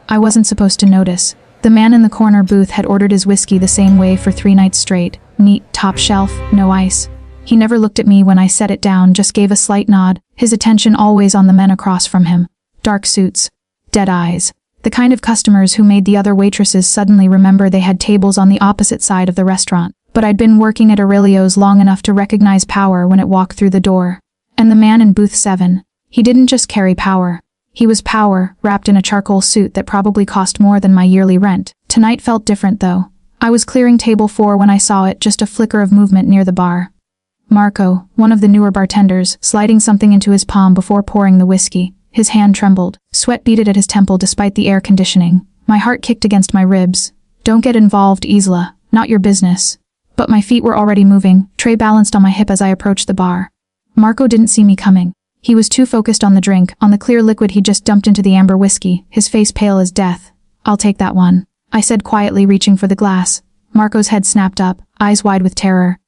I wasn't supposed to notice. The man in the corner booth had ordered his whiskey the same way for 3 nights straight. Neat, top shelf, no ice. He never looked at me when I set it down, just gave a slight nod, his attention always on the men across from him. Dark suits. Dead eyes. The kind of customers who made the other waitresses suddenly remember they had tables on the opposite side of the restaurant. But I'd been working at Aurelio's long enough to recognize power when it walked through the door. And the man in booth 7, he didn't just carry power. He was power, wrapped in a charcoal suit that probably cost more than my yearly rent. Tonight felt different though. I was clearing table 4 when I saw it, just a flicker of movement near the bar. Marco, one of the newer bartenders, sliding something into his palm before pouring the whiskey. His hand trembled. Sweat beaded at his temple despite the air conditioning. My heart kicked against my ribs. Don't get involved, Isla. Not your business. But my feet were already moving, tray balanced on my hip as I approached the bar. Marco didn't see me coming. He was too focused on the drink, on the clear liquid he just dumped into the amber whiskey, his face pale as death. I'll take that one, I said quietly, reaching for the glass. Marco's head snapped up, eyes wide with terror.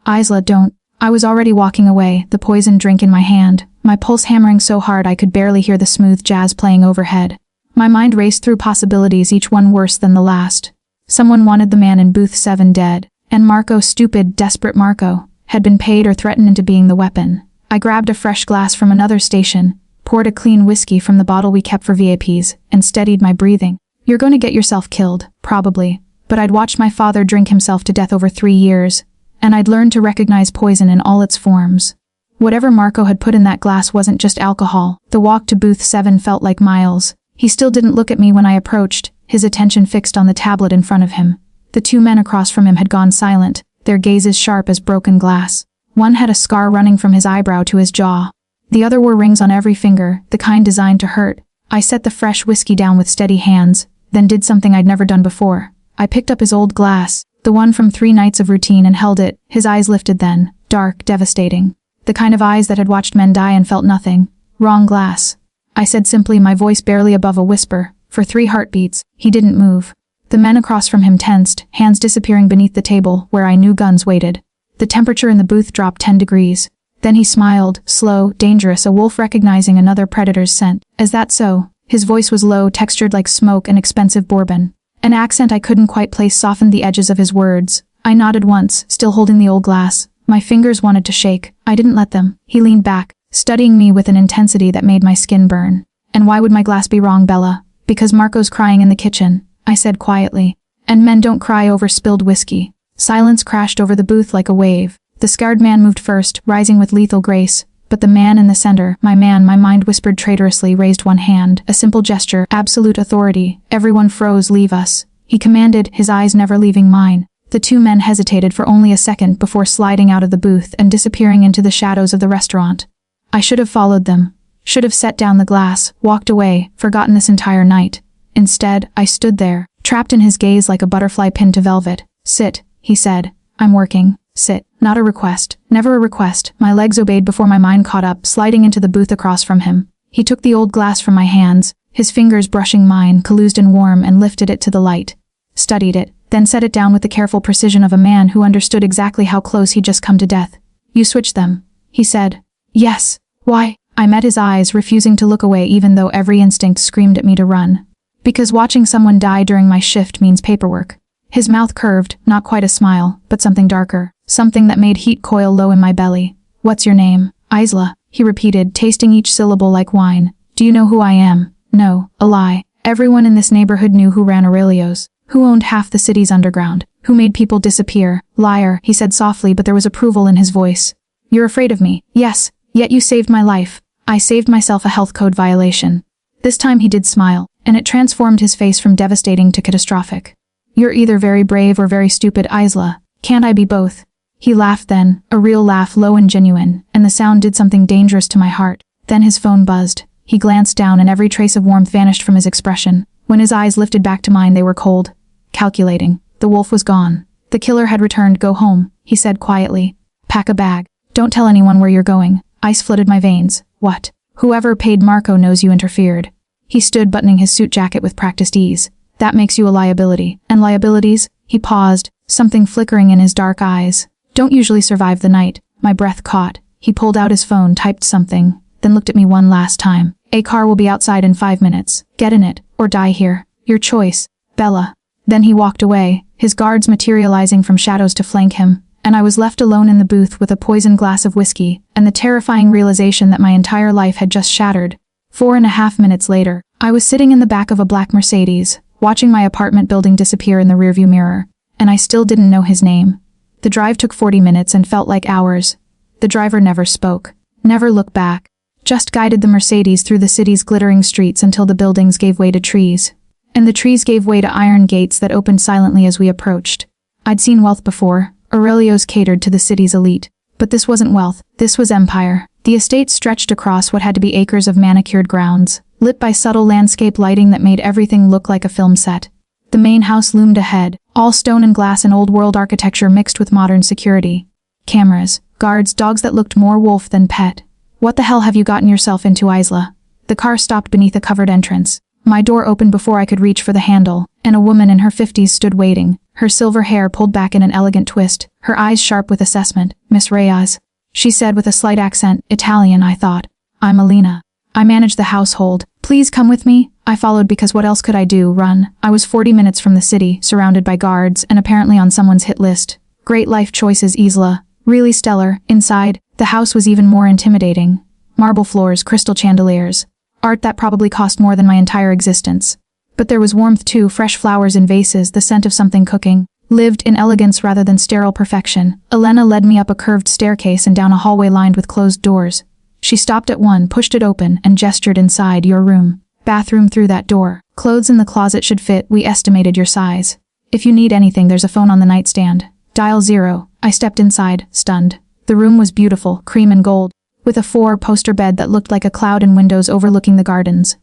Isla, don't. I was already walking away, the poisoned drink in my hand, my pulse hammering so hard I could barely hear the smooth jazz playing overhead. My mind raced through possibilities, each one worse than the last. Someone wanted the man in booth 7 dead, and Marco, stupid, desperate Marco, had been paid or threatened into being the weapon. I grabbed a fresh glass from another station, poured a clean whiskey from the bottle we kept for VIPs, and steadied my breathing. You're going to get yourself killed, probably, but I'd watched my father drink himself to death over 3 years, and I'd learned to recognize poison in all its forms. Whatever Marco had put in that glass wasn't just alcohol. The walk to booth 7 felt like miles. He still didn't look at me when I approached, his attention fixed on the tablet in front of him. The 2 men across from him had gone silent, their gazes sharp as broken glass. One had a scar running from his eyebrow to his jaw. The other wore rings on every finger, the kind designed to hurt. I set the fresh whiskey down with steady hands, then did something I'd never done before. I picked up his old glass, the one from 3 nights of routine, and held it. His eyes lifted then, dark, devastating. The kind of eyes that had watched men die and felt nothing. Wrong glass. I said simply, my voice barely above a whisper. For 3 heartbeats, he didn't move. The men across from him tensed, hands disappearing beneath the table where I knew guns waited. The temperature in the booth dropped 10 degrees. Then he smiled, slow, dangerous, a wolf recognizing another predator's scent. Is that so? His voice was low, textured like smoke and expensive bourbon. An accent I couldn't quite place softened the edges of his words. I nodded once, still holding the old glass. My fingers wanted to shake. I didn't let them. He leaned back, studying me with an intensity that made my skin burn. And why would my glass be wrong, Bella? Because Marco's crying in the kitchen, I said quietly. And men don't cry over spilled whiskey. Silence crashed over the booth like a wave. The scarred man moved first, rising with lethal grace. But the man in the center, my man, my mind whispered traitorously, raised one hand, a simple gesture, absolute authority. Everyone froze. Leave us, he commanded, his eyes never leaving mine. The 2 men hesitated for only a second before sliding out of the booth and disappearing into the shadows of the restaurant. I should have followed them. Should have set down the glass, walked away, forgotten this entire night. Instead, I stood there, trapped in his gaze like a butterfly pinned to velvet. Sit, he said. I'm working. Sit. Not a request. Never a request. My legs obeyed before my mind caught up, sliding into the booth across from him. He took the old glass from my hands, his fingers brushing mine, collused and warm, and lifted it to the light. Studied it, then set it down with the careful precision of a man who understood exactly how close he'd just come to death. You switched them, he said. Yes. Why? I met his eyes, refusing to look away even though every instinct screamed at me to run. Because watching someone die during my shift means paperwork. His mouth curved, not quite a smile, but something darker, something that made heat coil low in my belly. What's your name? Isla, he repeated, tasting each syllable like wine. Do you know who I am? No, a lie. Everyone in this neighborhood knew who ran Aurelio's, who owned half the city's underground, who made people disappear. Liar, he said softly, but there was approval in his voice. You're afraid of me, yes, yet you saved my life. I saved myself a health code violation. This time he did smile, and it transformed his face from devastating to catastrophic. You're either very brave or very stupid, Isla. Can't I be both? He laughed then, a real laugh, low and genuine, and the sound did something dangerous to my heart. Then his phone buzzed. He glanced down and every trace of warmth vanished from his expression. When his eyes lifted back to mine, they were cold. Calculating. The wolf was gone. The killer had returned. Go home, he said quietly. Pack a bag. Don't tell anyone where you're going. Ice flooded my veins. What? Whoever paid Marco knows you interfered. He stood, buttoning his suit jacket with practiced ease. That makes you a liability. And liabilities? He paused, something flickering in his dark eyes. Don't usually survive the night. My breath caught. He pulled out his phone, typed something, then looked at me one last time. A car will be outside in 5 minutes. Get in it, or die here. Your choice, Bella." Then he walked away, his guards materializing from shadows to flank him, and I was left alone in the booth with a poisoned glass of whiskey and the terrifying realization that my entire life had just shattered. 4.5 minutes later, I was sitting in the back of a black Mercedes, watching my apartment building disappear in the rearview mirror, and I still didn't know his name. The drive took 40 minutes and felt like hours. The driver never spoke, never looked back, just guided the Mercedes through the city's glittering streets until the buildings gave way to trees. And the trees gave way to iron gates that opened silently as we approached. I'd seen wealth before. Aurelio's catered to the city's elite. But this wasn't wealth, this was empire. The estate stretched across what had to be acres of manicured grounds, lit by subtle landscape lighting that made everything look like a film set. The main house loomed ahead, all stone and glass and old-world architecture mixed with modern security. Cameras, guards, dogs that looked more wolf than pet. "What the hell have you gotten yourself into, Isla?" The car stopped beneath a covered entrance. My door opened before I could reach for the handle, and a woman in her 50s stood waiting, her silver hair pulled back in an elegant twist, her eyes sharp with assessment. "Miss Reyes," she said with a slight accent, Italian, I thought. "I'm Alina. I manage the household. Please come with me." I followed because what else could I do? Run. I was 40 minutes from the city, surrounded by guards, and apparently on someone's hit list. Great life choices, Isla. Really stellar. Inside, the house was even more intimidating. Marble floors, crystal chandeliers. Art that probably cost more than my entire existence. But there was warmth too, fresh flowers in vases, the scent of something cooking. Lived in elegance rather than sterile perfection. Elena led me up a curved staircase and down a hallway lined with closed doors. She stopped at one, pushed it open, and gestured inside. "Your room. Bathroom through that door. Clothes in the closet should fit, we estimated your size. If you need anything, there's a phone on the nightstand. Dial 0. I stepped inside, stunned. The room was beautiful, cream and gold, with a 4-poster bed that looked like a cloud and windows overlooking the gardens.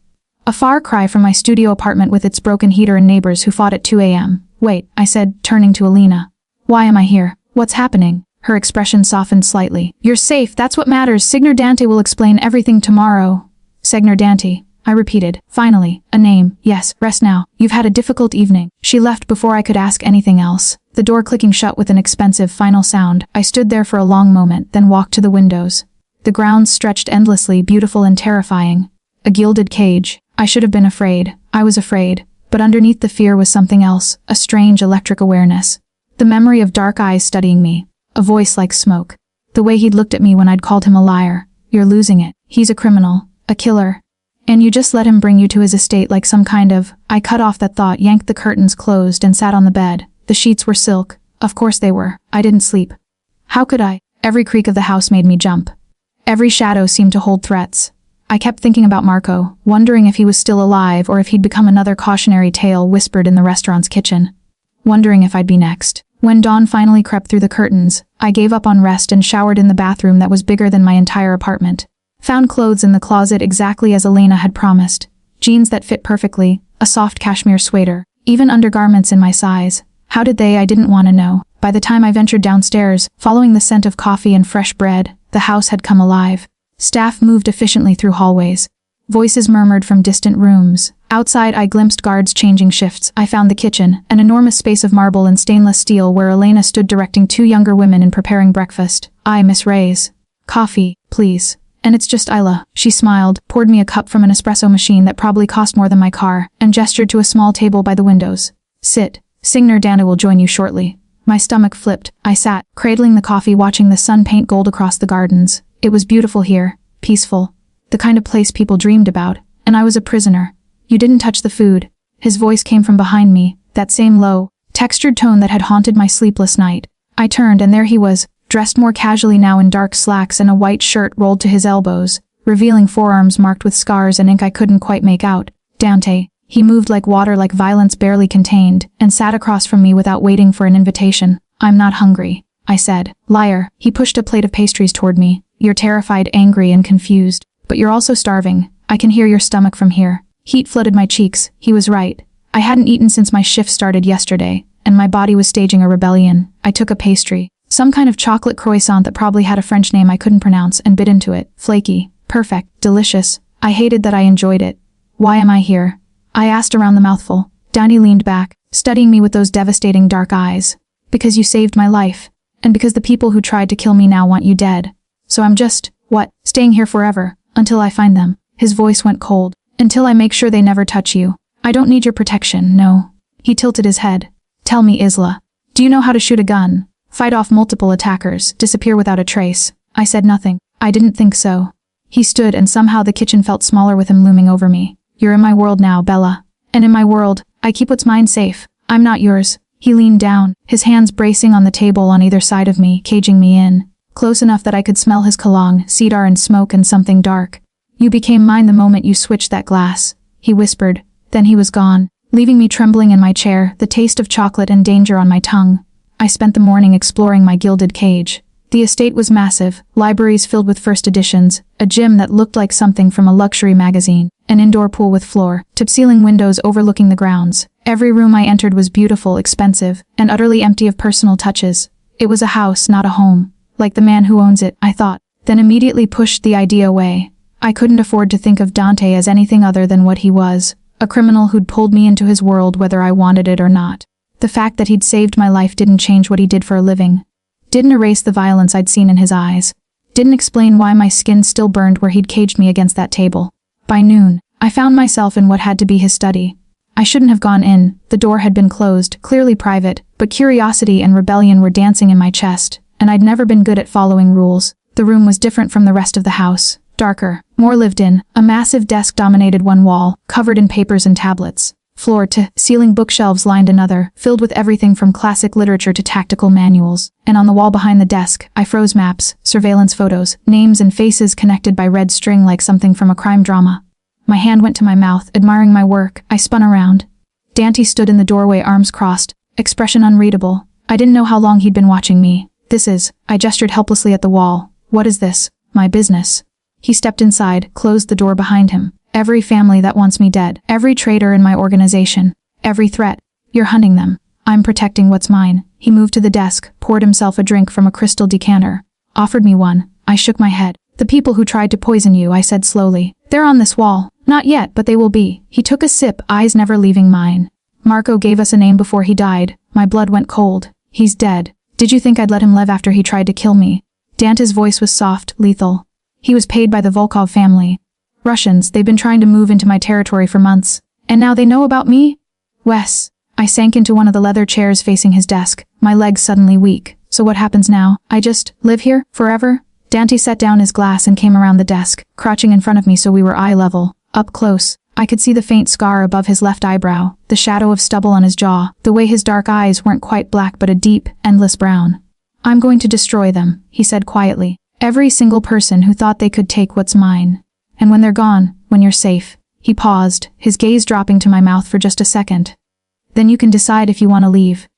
A far cry from my studio apartment with its broken heater and neighbors who fought at 2 a.m. "Wait," I said, turning to Alina. "Why am I here? What's happening?" Her expression softened slightly. "You're safe, that's what matters. Signor Dante will explain everything tomorrow." "Signor Dante," I repeated. "Finally, a name. Yes, rest now. You've had a difficult evening." She left before I could ask anything else, the door clicking shut with an expensive final sound. I stood there for a long moment, then walked to the windows. The grounds stretched endlessly, beautiful and terrifying. A gilded cage. I should have been afraid. I was afraid. But underneath the fear was something else, a strange electric awareness. The memory of dark eyes studying me. A voice like smoke. The way he'd looked at me when I'd called him a liar. "You're losing it. He's a criminal. A killer. And you just let him bring you to his estate like some kind of..." I cut off that thought, yanked the curtains closed, and sat on the bed. The sheets were silk. Of course they were. I didn't sleep. How could I? Every creak of the house made me jump. Every shadow seemed to hold threats. I kept thinking about Marco, wondering if he was still alive or if he'd become another cautionary tale whispered in the restaurant's kitchen. Wondering if I'd be next. When dawn finally crept through the curtains, I gave up on rest and showered in the bathroom that was bigger than my entire apartment. Found clothes in the closet exactly as Elena had promised. Jeans that fit perfectly, a soft cashmere sweater, even undergarments in my size. How did they? I didn't want to know. By the time I ventured downstairs, following the scent of coffee and fresh bread, the house had come alive. Staff moved efficiently through hallways. Voices murmured from distant rooms. Outside, I glimpsed guards changing shifts. I found the kitchen, an enormous space of marble and stainless steel where Elena stood directing 2 younger women in preparing breakfast. "I, Miss Reyes. Coffee, please." "And it's just Isla." She smiled, poured me a cup from an espresso machine that probably cost more than my car, and gestured to a small table by the windows. "Sit. Signor Dante will join you shortly." My stomach flipped. I sat, cradling the coffee, watching the sun paint gold across the gardens. It was beautiful here, peaceful, the kind of place people dreamed about, and I was a prisoner. "You didn't touch the food." His voice came from behind me, that same low, textured tone that had haunted my sleepless night. I turned and there he was, dressed more casually now in dark slacks and a white shirt rolled to his elbows, revealing forearms marked with scars and ink I couldn't quite make out. "Dante." He moved like water, like violence barely contained, and sat across from me without waiting for an invitation. "I'm not hungry," I said. "Liar." He pushed a plate of pastries toward me. "You're terrified, angry, and confused. But you're also starving. I can hear your stomach from here." Heat flooded my cheeks. He was right. I hadn't eaten since my shift started yesterday, and my body was staging a rebellion. I took a pastry. Some kind of chocolate croissant that probably had a French name I couldn't pronounce, and bit into it. Flaky. Perfect. Delicious. I hated that I enjoyed it. "Why am I here?" I asked around the mouthful. Dante leaned back, studying me with those devastating dark eyes. "Because you saved my life. And because the people who tried to kill me now want you dead. So I'm just, staying here forever, until I find them." His voice went cold. "Until I make sure they never touch you." I don't need your protection, no. He tilted his head. Tell me, Isla. Do you know how to shoot a gun? Fight off multiple attackers, disappear without a trace? I said nothing. I didn't think so. He stood and somehow the kitchen felt smaller with him looming over me. You're in my world now, Bella. And in my world, I keep what's mine safe. I'm not yours. He leaned down, his hands bracing on the table on either side of me, caging me in. Close enough that I could smell his cologne, cedar and smoke and something dark. You became mine the moment you switched that glass, he whispered. Then he was gone, leaving me trembling in my chair, the taste of chocolate and danger on my tongue. I spent the morning exploring my gilded cage. The estate was massive, libraries filled with first editions, a gym that looked like something from a luxury magazine, an indoor pool with floor-to-ceiling windows overlooking the grounds. Every room I entered was beautiful, expensive, and utterly empty of personal touches. It was a house, not a home. Like the man who owns it, I thought, then immediately pushed the idea away. I couldn't afford to think of Dante as anything other than what he was, a criminal who'd pulled me into his world whether I wanted it or not. The fact that he'd saved my life didn't change what he did for a living. Didn't erase the violence I'd seen in his eyes. Didn't explain why my skin still burned where he'd caged me against that table. By noon, I found myself in what had to be his study. I shouldn't have gone in, the door had been closed, clearly private, but curiosity and rebellion were dancing in my chest, and I'd never been good at following rules. The room was different from the rest of the house. Darker, more lived in. A massive desk dominated one wall, covered in papers and tablets. Floor-to-ceiling bookshelves lined another, filled with everything from classic literature to tactical manuals. And on the wall behind the desk, I froze maps, surveillance photos, names and faces connected by red string like something from a crime drama. My hand went to my mouth, admiring my work. I spun around. Dante stood in the doorway, arms crossed, expression unreadable. I didn't know how long he'd been watching me. I gestured helplessly at the wall. What is this? My business. He stepped inside, closed the door behind him. Every family that wants me dead. Every traitor in my organization. Every threat. You're hunting them. I'm protecting what's mine. He moved to the desk, poured himself a drink from a crystal decanter. Offered me one. I shook my head. The people who tried to poison you, I said slowly. They're on this wall. Not yet, but they will be. He took a sip, eyes never leaving mine. Marco gave us a name before he died. My blood went cold. He's dead. Did you think I'd let him live after he tried to kill me? Dante's voice was soft, lethal. He was paid by the Volkov family. Russians, they've been trying to move into my territory for months. And now they know about me? Wes. I sank into one of the leather chairs facing his desk, my legs suddenly weak. So what happens now? I just live here? Forever? Dante set down his glass and came around the desk, crouching in front of me so we were eye level. Up close, I could see the faint scar above his left eyebrow, the shadow of stubble on his jaw, the way his dark eyes weren't quite black but a deep, endless brown. I'm going to destroy them, he said quietly. Every single person who thought they could take what's mine. And when they're gone, when you're safe. He paused, his gaze dropping to my mouth for just a second. Then you can decide if you want to leave.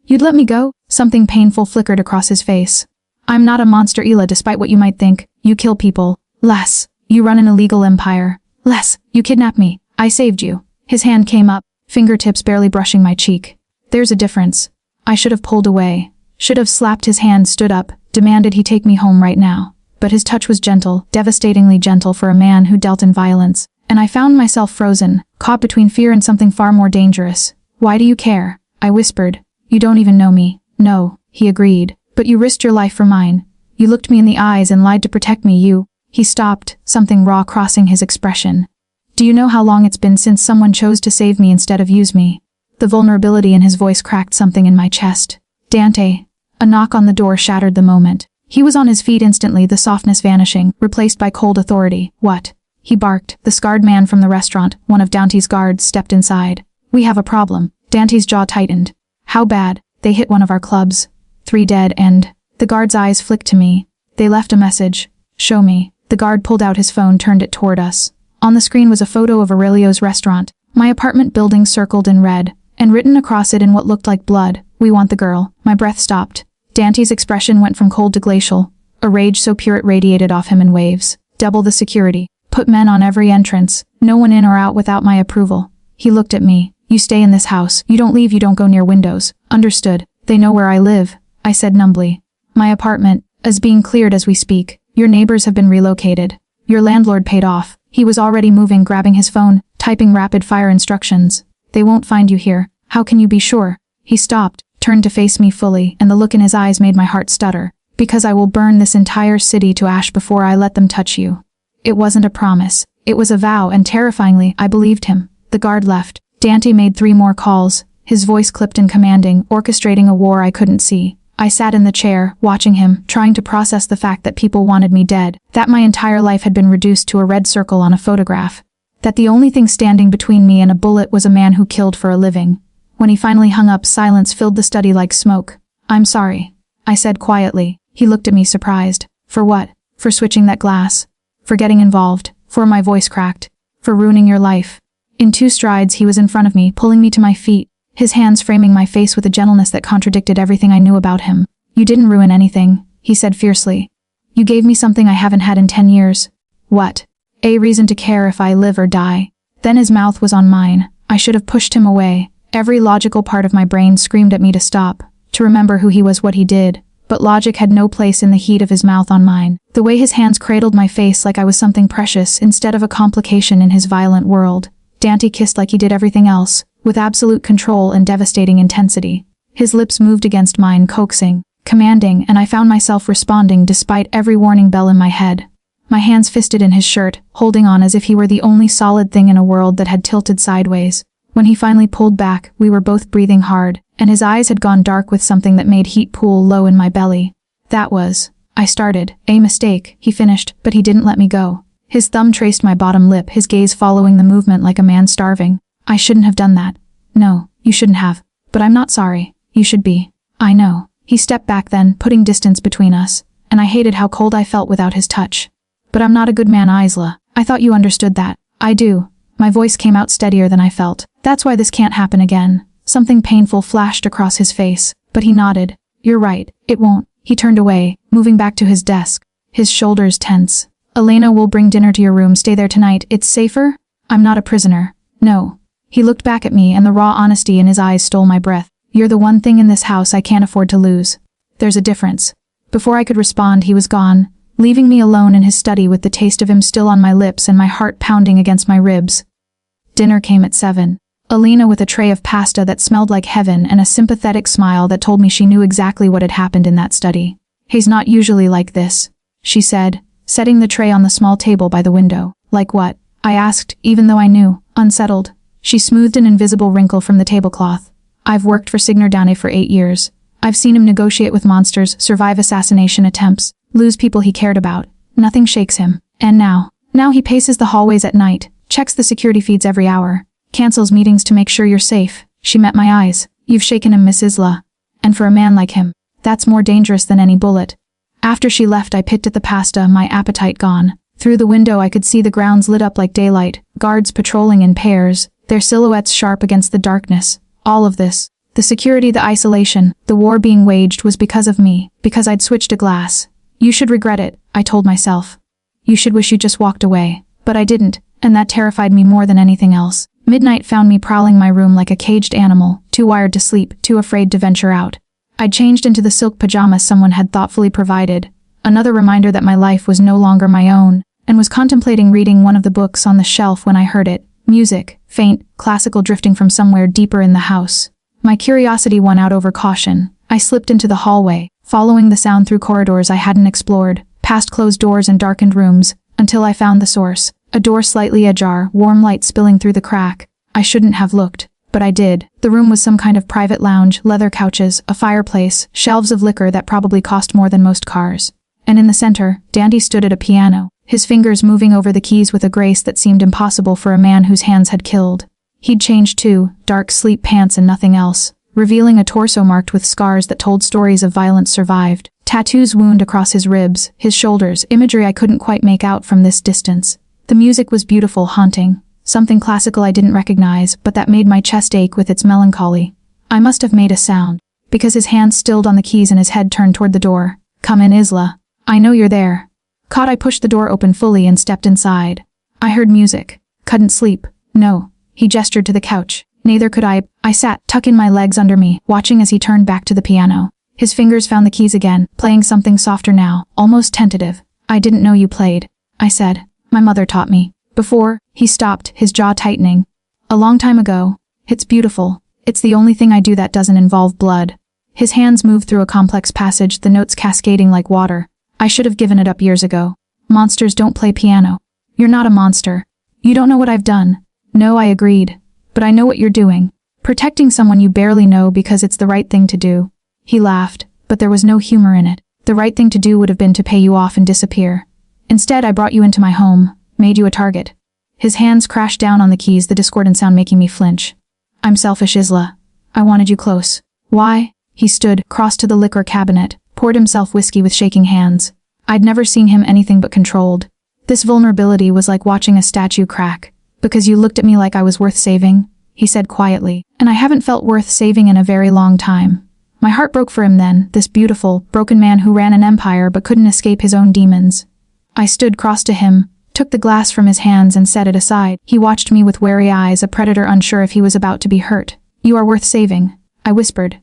You'd let me go? Something painful flickered across his face. I'm not a monster, Ela, despite what you might think. You kill people. Les, you run an illegal empire. Les, you kidnapped me. I saved you. His hand came up, fingertips barely brushing my cheek. There's a difference. I should have pulled away. Should have slapped his hand, stood up, demanded he take me home right now. But his touch was gentle, devastatingly gentle for a man who dealt in violence. And I found myself frozen, caught between fear and something far more dangerous. Why do you care? I whispered. You don't even know me. No, he agreed. But you risked your life for mine. You looked me in the eyes and lied to protect me. He stopped, something raw crossing his expression. Do you know how long it's been since someone chose to save me instead of use me? The vulnerability in his voice cracked something in my chest. Dante. A knock on the door shattered the moment. He was on his feet instantly, the softness vanishing, replaced by cold authority. What? He barked. The scarred man from the restaurant, one of Dante's guards, stepped inside. We have a problem. Dante's jaw tightened. How bad? They hit one of our clubs. 3 dead and... The guard's eyes flicked to me. They left a message. Show me. The guard pulled out his phone, turned it toward us. On the screen was a photo of Aurelio's restaurant, my apartment building circled in red, and written across it in what looked like blood, "We want the girl." My breath stopped. Dante's expression went from cold to glacial, a rage so pure it radiated off him in waves. Double the security. Put men on every entrance. No one in or out without my approval. He looked at me. You stay in this house. You don't leave, you don't go near windows. Understood. They know where I live. I said numbly. My apartment is being cleared as we speak. Your neighbors have been relocated. Your landlord paid off. He was already moving, grabbing his phone, typing rapid-fire instructions. They won't find you here. How can you be sure? He stopped, turned to face me fully, and the look in his eyes made my heart stutter. Because I will burn this entire city to ash before I let them touch you. It wasn't a promise. It was a vow, and terrifyingly, I believed him. The guard left. Dante made 3 more calls, his voice clipped and commanding, orchestrating a war I couldn't see. I sat in the chair, watching him, trying to process the fact that people wanted me dead, that my entire life had been reduced to a red circle on a photograph, that the only thing standing between me and a bullet was a man who killed for a living. When he finally hung up, silence filled the study like smoke. "I'm sorry," I said quietly. He looked at me surprised. "For what?" "For switching that glass. For getting involved. For," my voice cracked, "for ruining your life." In 2 strides he was in front of me, pulling me to my feet, his hands framing my face with a gentleness that contradicted everything I knew about him. "You didn't ruin anything," he said fiercely. "You gave me something I haven't had in 10 years. What? A reason to care if I live or die." Then his mouth was on mine. I should have pushed him away. Every logical part of my brain screamed at me to stop, to remember who he was, what he did. But logic had no place in the heat of his mouth on mine. The way his hands cradled my face like I was something precious instead of a complication in his violent world. Dante kissed like he did everything else, with absolute control and devastating intensity. His lips moved against mine, coaxing, commanding, and I found myself responding despite every warning bell in my head. My hands fisted in his shirt, holding on as if he were the only solid thing in a world that had tilted sideways. When he finally pulled back, we were both breathing hard, and his eyes had gone dark with something that made heat pool low in my belly. "That was," I started, "a mistake," he finished, but he didn't let me go. His thumb traced my bottom lip, his gaze following the movement like a man starving. "I shouldn't have done that." "No, you shouldn't have. But I'm not sorry. You should be." "I know." He stepped back then, putting distance between us, and I hated how cold I felt without his touch. "But I'm not a good man, Isla. I thought you understood that." "I do." My voice came out steadier than I felt. "That's why this can't happen again." Something painful flashed across his face, but he nodded. "You're right, it won't." He turned away, moving back to his desk, his shoulders tense. "Elena will bring dinner to your room. Stay there tonight. It's safer?" "I'm not a prisoner." "No." He looked back at me, and the raw honesty in his eyes stole my breath. "You're the one thing in this house I can't afford to lose. There's a difference." Before I could respond, he was gone, leaving me alone in his study with the taste of him still on my lips and my heart pounding against my ribs. Dinner came at 7. Elena with a tray of pasta that smelled like heaven and a sympathetic smile that told me she knew exactly what had happened in that study. "He's not usually like this," she said, setting the tray on the small table by the window. "Like what?" I asked, even though I knew, unsettled. She smoothed an invisible wrinkle from the tablecloth. "I've worked for Signor Dane for 8 years. I've seen him negotiate with monsters, survive assassination attempts, lose people he cared about. Nothing shakes him. And now he paces the hallways at night, checks the security feeds every hour, cancels meetings to make sure you're safe." She met my eyes. "You've shaken him, Miss Isla. And for a man like him, that's more dangerous than any bullet." After she left, I picked at the pasta, my appetite gone. Through the window I could see the grounds lit up like daylight, guards patrolling in pairs, their silhouettes sharp against the darkness. All of this, the security, the isolation, the war being waged, was because of me, because I'd switched a glass. "You should regret it," I told myself. "You should wish you just walked away." But I didn't, and that terrified me more than anything else. Midnight found me prowling my room like a caged animal, too wired to sleep, too afraid to venture out. I'd changed into the silk pajamas someone had thoughtfully provided, another reminder that my life was no longer my own, and was contemplating reading one of the books on the shelf when I heard it. Music, faint, classical, drifting from somewhere deeper in the house. My curiosity won out over caution. I slipped into the hallway, following the sound through corridors I hadn't explored, past closed doors and darkened rooms, until I found the source. A door slightly ajar, warm light spilling through the crack. I shouldn't have looked, but I did. The room was some kind of private lounge, leather couches, a fireplace, shelves of liquor that probably cost more than most cars. And in the center, Dandy stood at a piano, his fingers moving over the keys with a grace that seemed impossible for a man whose hands had killed. He'd changed too, dark sleep pants and nothing else, revealing a torso marked with scars that told stories of violence survived. Tattoos wound across his ribs, his shoulders, imagery I couldn't quite make out from this distance. The music was beautiful, haunting. Something classical I didn't recognize, but that made my chest ache with its melancholy. I must have made a sound, because his hands stilled on the keys and his head turned toward the door. "Come in, Isla. I know you're there." Caught, I pushed the door open fully and stepped inside. I heard music. Couldn't sleep. No. He gestured to the couch. Neither could I. I sat, tucking my legs under me, watching as he turned back to the piano. His fingers found the keys again, playing something softer now, almost tentative. "I didn't know you played," I said. "My mother taught me." Before, he stopped, his jaw tightening. "A long time ago. It's beautiful. It's the only thing I do that doesn't involve blood." His hands moved through a complex passage, the notes cascading like water. I should have given it up years ago. "Monsters don't play piano." "You're not a monster. You don't know what I've done." "No," I agreed. But I know what you're doing. Protecting someone you barely know because it's the right thing to do." He laughed, but there was no humor in it. "The right thing to do would have been to pay you off and disappear. Instead, I brought you into my home, made you a target." His hands crashed down on the keys, the discordant sound making me flinch. "I'm selfish, Isla. I wanted you close." "Why?" He stood, crossed to the liquor cabinet, poured himself whiskey with shaking hands. I'd never seen him anything but controlled. This vulnerability was like watching a statue crack. "Because you looked at me like I was worth saving," he said quietly, "and I haven't felt worth saving in a very long time." My heart broke for him then, this beautiful, broken man who ran an empire but couldn't escape his own demons. I stood cross to him, took the glass from his hands and set it aside. He watched me with wary eyes, a predator unsure if he was about to be hurt. "You are worth saving," I whispered.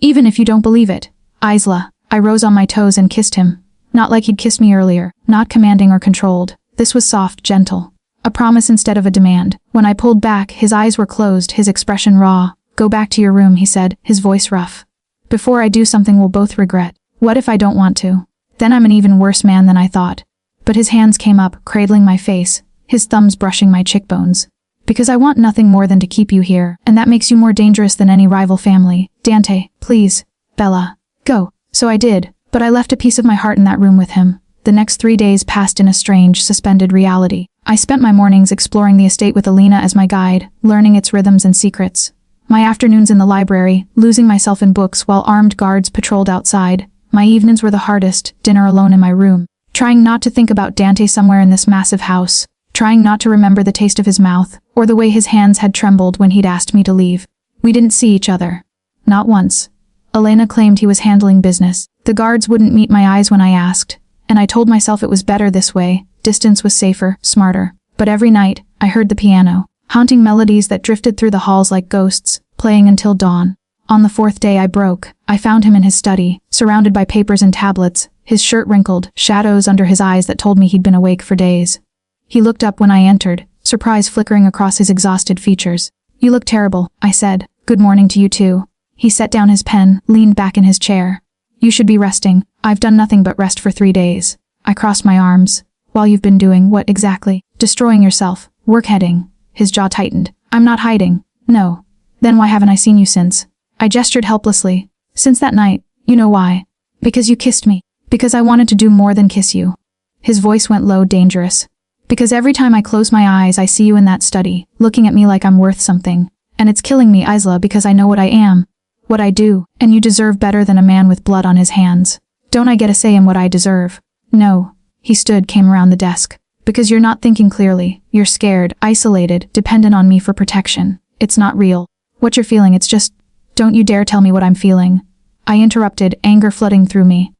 "Even if you don't believe it." "Isla." I rose on my toes and kissed him. Not like he'd kissed me earlier, not commanding or controlled. This was soft, gentle. A promise instead of a demand. When I pulled back, his eyes were closed, his expression raw. "Go back to your room," he said, his voice rough. "Before I do something we'll both regret." "What if I don't want to? Then I'm an even worse man than I thought." But his hands came up, cradling my face, his thumbs brushing my cheekbones. "Because I want nothing more than to keep you here, and that makes you more dangerous than any rival family. Dante, please. Bella, go." So I did, but I left a piece of my heart in that room with him. The next 3 days passed in a strange, suspended reality. I spent my mornings exploring the estate with Alina as my guide, learning its rhythms and secrets. My afternoons in the library, losing myself in books while armed guards patrolled outside. My evenings were the hardest, dinner alone in my room. Trying not to think about Dante somewhere in this massive house. Trying not to remember the taste of his mouth, or the way his hands had trembled when he'd asked me to leave. We didn't see each other. Not once. Elena claimed he was handling business. The guards wouldn't meet my eyes when I asked, and I told myself it was better this way. Distance was safer, smarter. But every night, I heard the piano, haunting melodies that drifted through the halls like ghosts, playing until dawn. On the 4th day I broke. I found him in his study, surrounded by papers and tablets, his shirt wrinkled, shadows under his eyes that told me he'd been awake for days. He looked up when I entered, surprise flickering across his exhausted features. "You look terrible," I said. "Good morning to you too." He set down his pen, leaned back in his chair. "You should be resting." "I've done nothing but rest for 3 days. I crossed my arms. "While you've been doing what exactly?" "Destroying yourself. Work-heading." His jaw tightened. "I'm not hiding." "No." "Then why haven't I seen you since?" I gestured helplessly. "Since that night. You know why." "Because you kissed me." "Because I wanted to do more than kiss you." His voice went low, dangerous. "Because every time I close my eyes I see you in that study, looking at me like I'm worth something. And it's killing me, Isla, because I know what I am. What I do, and you deserve better than a man with blood on his hands. Don't I get a say in what I deserve?" "No." He stood, came around the desk. "Because you're not thinking clearly. You're scared, isolated, dependent on me for protection. It's not real. What you're feeling, it's just... Don't you dare tell me what I'm feeling." I interrupted, anger flooding through me.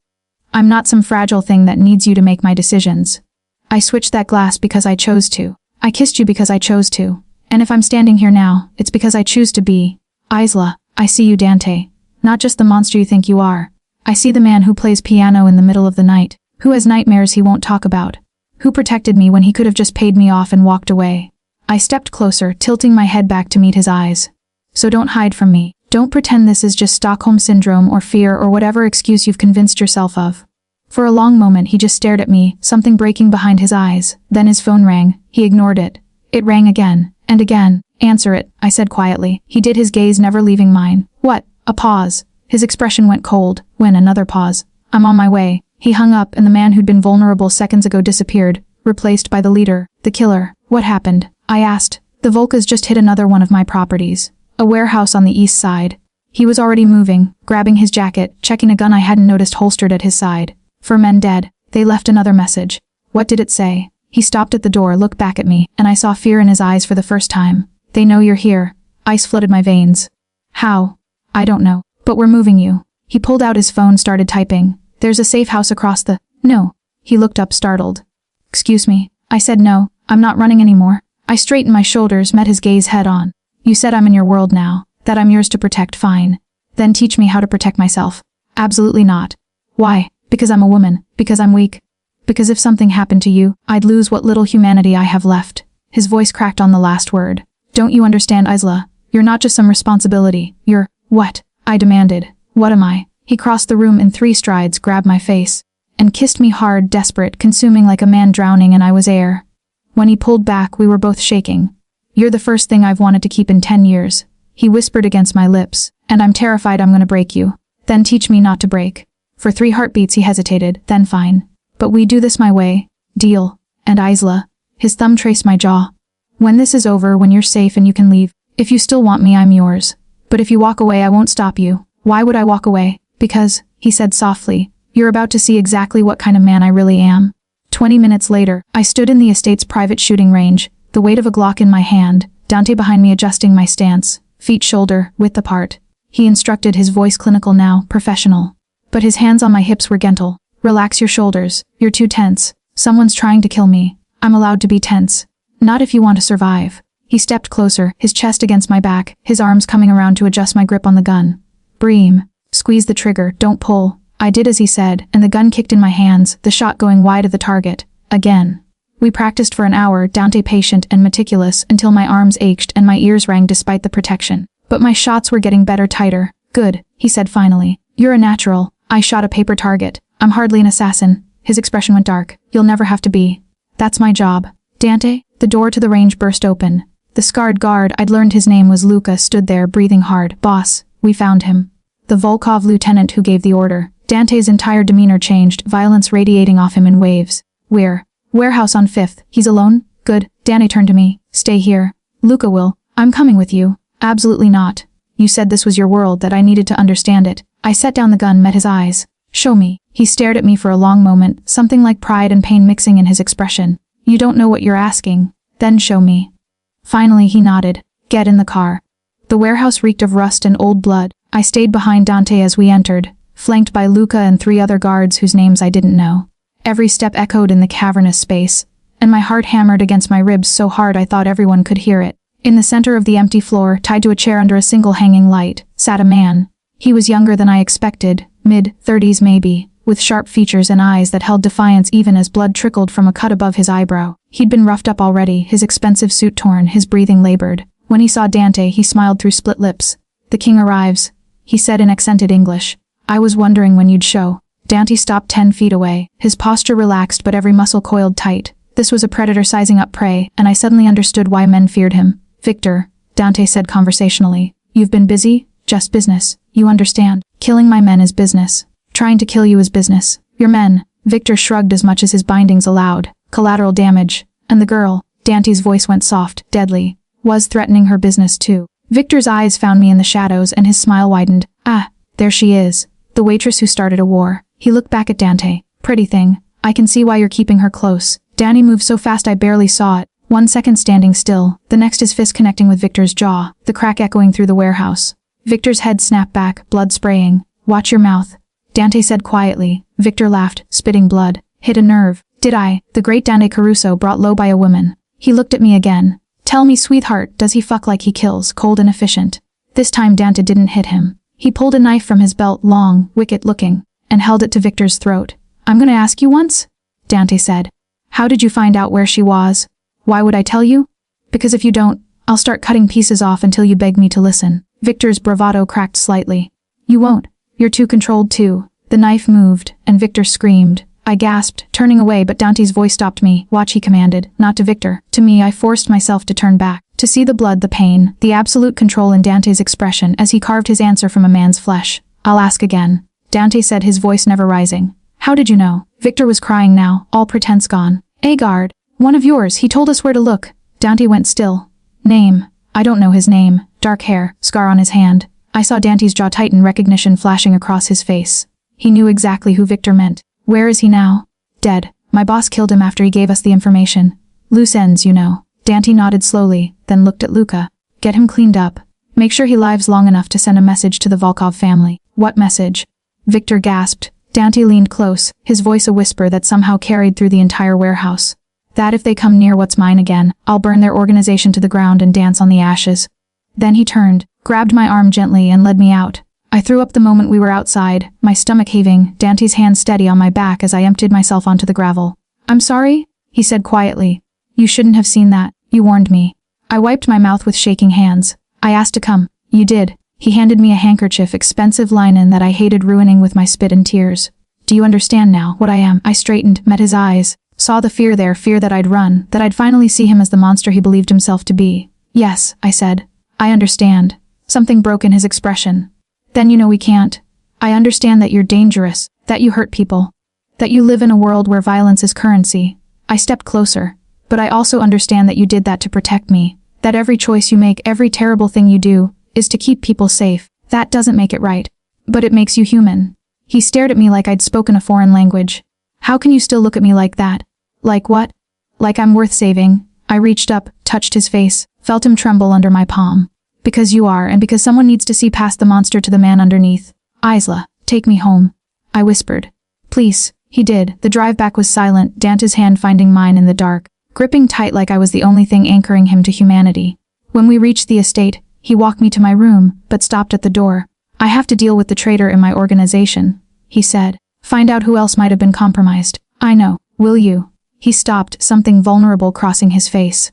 "I'm not some fragile thing that needs you to make my decisions. I switched that glass because I chose to. I kissed you because I chose to. And if I'm standing here now, it's because I choose to be. Isla, I see you, Dante. Not just the monster you think you are. I see the man who plays piano in the middle of the night, who has nightmares he won't talk about, who protected me when he could have just paid me off and walked away." I stepped closer, tilting my head back to meet his eyes. "So don't hide from me. Don't pretend this is just Stockholm Syndrome or fear or whatever excuse you've convinced yourself of." For a long moment he just stared at me, something breaking behind his eyes. Then his phone rang. He ignored it. It rang again, and again. "Answer it," I said quietly. He did, his gaze never leaving mine. "What?" A pause. His expression went cold. When another pause. "I'm on my way." He hung up, and the man who'd been vulnerable seconds ago disappeared, replaced by the leader, the killer. "What happened?" I asked. "The Volkas just hit another one of my properties. A warehouse on the east side." He was already moving, grabbing his jacket, checking a gun I hadn't noticed holstered at his side. "For men dead." They left another message. What did it say? He stopped at the door, looked back at me, and I saw fear in his eyes for the first time. "They know you're here." Ice flooded my veins. "How?" "I don't know. But we're moving you." He pulled out his phone, started typing. "There's a safe house across the..." "No." He looked up, startled. "Excuse me." I said no. "I'm not running anymore." I straightened my shoulders, met his gaze head on. "You said I'm in your world now. That I'm yours to protect, fine. Then teach me how to protect myself." "Absolutely not." "Why?" "Because I'm a woman. Because I'm weak. Because if something happened to you, I'd lose what little humanity I have left." His voice cracked on the last word. "Don't you understand, Isla? You're not just some responsibility. You're..." "What?" I demanded. "What am I?" He crossed the room in 3 strides, grabbed my face, and kissed me hard, desperate, consuming like a man drowning and I was air. When he pulled back, we were both shaking. You're the first thing I've wanted to keep in 10 years. He whispered against my lips, and I'm terrified I'm gonna break you. Then teach me not to break. For 3 heartbeats he hesitated, then fine. But we do this my way. Deal. And Isla. His thumb traced my jaw. When this is over, when you're safe and you can leave. If you still want me, I'm yours. But if you walk away, I won't stop you. Why would I walk away? Because, he said softly, you're about to see exactly what kind of man I really am. 20 minutes later, I stood in the estate's private shooting range, the weight of a Glock in my hand, Dante behind me adjusting my stance, feet shoulder, width apart. He instructed, his voice clinical now, professional. But his hands on my hips were gentle. Relax your shoulders, you're too tense. Someone's trying to kill me. I'm allowed to be tense. Not if you want to survive. He stepped closer, his chest against my back, his arms coming around to adjust my grip on the gun. Bream. Squeeze the trigger, don't pull. I did as he said, and the gun kicked in my hands, the shot going wide of the target. Again. We practiced for an hour, Dante patient and meticulous, until my arms ached and my ears rang despite the protection. But my shots were getting better, tighter. Good, he said finally. You're a natural. I shot a paper target. I'm hardly an assassin. His expression went dark. You'll never have to be. That's my job. Dante? The door to the range burst open. The scarred guard, I'd learned his name was Luca, stood there breathing hard. Boss, we found him. The Volkov lieutenant who gave the order. Dante's entire demeanor changed, violence radiating off him in waves. Warehouse on 5th. He's alone? Good. Dante turned to me. Stay here. Luca will. I'm coming with you. Absolutely not. You said this was your world, that I needed to understand it. I set down the gun, met his eyes. Show me. He stared at me for a long moment, something like pride and pain mixing in his expression. You don't know what you're asking. Then show me. Finally he nodded. Get in the car. The warehouse reeked of rust and old blood. I stayed behind Dante as we entered, flanked by Luca and 3 other guards whose names I didn't know. Every step echoed in the cavernous space, and my heart hammered against my ribs so hard I thought everyone could hear it. In the center of the empty floor, tied to a chair under a single hanging light, sat a man. He was younger than I expected, mid-30s maybe, with sharp features and eyes that held defiance even as blood trickled from a cut above his eyebrow. He'd been roughed up already, his expensive suit torn, his breathing labored. When he saw Dante, he smiled through split lips. The king arrives, he said in accented English. I was wondering when you'd show. Dante stopped 10 feet away, his posture relaxed but every muscle coiled tight. This was a predator sizing up prey, and I suddenly understood why men feared him. Victor, Dante said conversationally. You've been busy? Just business. You understand. Killing my men is business. Trying to kill you is business. Your men. Victor shrugged as much as his bindings allowed. Collateral damage. And the girl, Dante's voice went soft, deadly, was threatening her business too. Victor's eyes found me in the shadows and his smile widened. Ah, there she is. The waitress who started a war. He looked back at Dante. Pretty thing. I can see why you're keeping her close. Dante moved so fast I barely saw it. 1 second standing still, the next his fist connecting with Victor's jaw, the crack echoing through the warehouse. Victor's head snapped back, blood spraying. Watch your mouth. Dante said quietly. Victor laughed, spitting blood. Hit a nerve. Did I? The great Dante Caruso, brought low by a woman. He looked at me again. Tell me, sweetheart, does he fuck like he kills, cold and efficient? This time Dante didn't hit him. He pulled a knife from his belt, long, wicked looking, and held it to Victor's throat. I'm gonna ask you once? Dante said. How did you find out where she was? Why would I tell you? Because if you don't, I'll start cutting pieces off until you beg me to listen. Victor's bravado cracked slightly. You won't. You're too controlled too. The knife moved, and Victor screamed. I gasped, turning away, but Dante's voice stopped me. Watch, he commanded. Not to Victor. To me, I forced myself to turn back. To see the blood, the pain, the absolute control in Dante's expression as he carved his answer from a man's flesh. I'll ask again. Dante said, his voice never rising. How did you know? Victor was crying now, all pretense gone. A guard. One of yours, he told us where to look. Dante went still. Name. I don't know his name. Dark hair, scar on his hand. I saw Dante's jaw tighten, recognition flashing across his face. He knew exactly who Victor meant. Where is he now? Dead. My boss killed him after he gave us the information. Loose ends, you know. Dante nodded slowly, then looked at Luca. Get him cleaned up. Make sure he lives long enough to send a message to the Volkov family. What message? Victor gasped. Dante leaned close, his voice a whisper that somehow carried through the entire warehouse. That if they come near what's mine again, I'll burn their organization to the ground and dance on the ashes. Then he turned, grabbed my arm gently and led me out. I threw up the moment we were outside, my stomach heaving, Dante's hand steady on my back as I emptied myself onto the gravel. I'm sorry, he said quietly. You shouldn't have seen that. You warned me. I wiped my mouth with shaking hands. I asked to come. You did. He handed me a handkerchief, expensive linen that I hated ruining with my spit and tears. Do you understand now what I am? I straightened, met his eyes, saw the fear there, fear that I'd run, that I'd finally see him as the monster he believed himself to be. Yes, I said. I understand. Something broke in his expression. Then you know we can't. I understand that you're dangerous, that you hurt people, that you live in a world where violence is currency. I stepped closer. But I also understand that you did that to protect me, that every choice you make, every terrible thing you do, is to keep people safe. That doesn't make it right. But it makes you human. He stared at me like I'd spoken a foreign language. How can you still look at me like that? Like what? Like I'm worth saving. I reached up, touched his face, felt him tremble under my palm. Because you are, and because someone needs to see past the monster to the man underneath. Isla, take me home. I whispered. Please. He did. The drive back was silent, Dante's hand finding mine in the dark, gripping tight like I was the only thing anchoring him to humanity. When we reached the estate, he walked me to my room, but stopped at the door. I have to deal with the traitor in my organization, he said. Find out who else might have been compromised. I know. Will you? He stopped, something vulnerable crossing his face.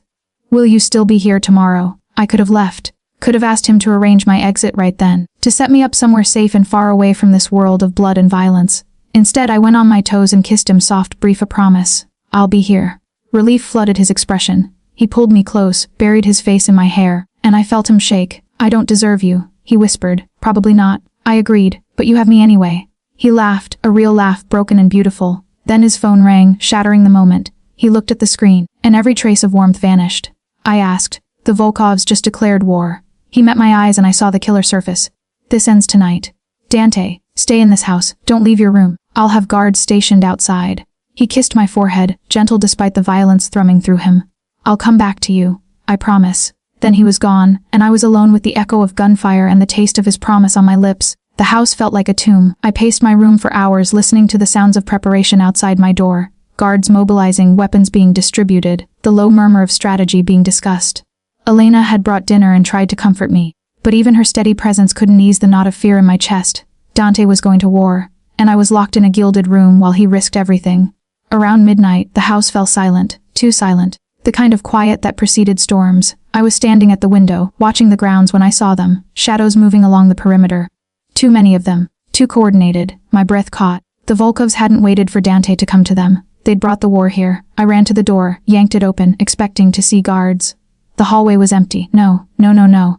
Will you still be here tomorrow? I could have left. Could have asked him to arrange my exit right then, to set me up somewhere safe and far away from this world of blood and violence. Instead, I went on my toes and kissed him soft, brief a promise. I'll be here. Relief flooded his expression. He pulled me close, buried his face in my hair, and I felt him shake. I don't deserve you, he whispered. Probably not. I agreed, but you have me anyway. He laughed, a real laugh, broken and beautiful. Then his phone rang, shattering the moment. He looked at the screen, and every trace of warmth vanished. I asked. The Volkovs just declared war. He met my eyes and I saw the killer surface. This ends tonight. Dante, stay in this house. Don't leave your room. I'll have guards stationed outside. He kissed my forehead, gentle despite the violence thrumming through him. I'll come back to you. I promise. Then he was gone, and I was alone with the echo of gunfire and the taste of his promise on my lips. The house felt like a tomb. I paced my room for hours, listening to the sounds of preparation outside my door. Guards mobilizing, weapons being distributed, the low murmur of strategy being discussed. Elena had brought dinner and tried to comfort me, but even her steady presence couldn't ease the knot of fear in my chest. Dante was going to war, and I was locked in a gilded room while he risked everything. Around midnight, the house fell silent, too silent, the kind of quiet that preceded storms. I was standing at the window, watching the grounds when I saw them, shadows moving along the perimeter. Too many of them, too coordinated, my breath caught. The Volkovs hadn't waited for Dante to come to them. They'd brought the war here. I ran to the door, yanked it open, expecting to see guards. The hallway was empty. No.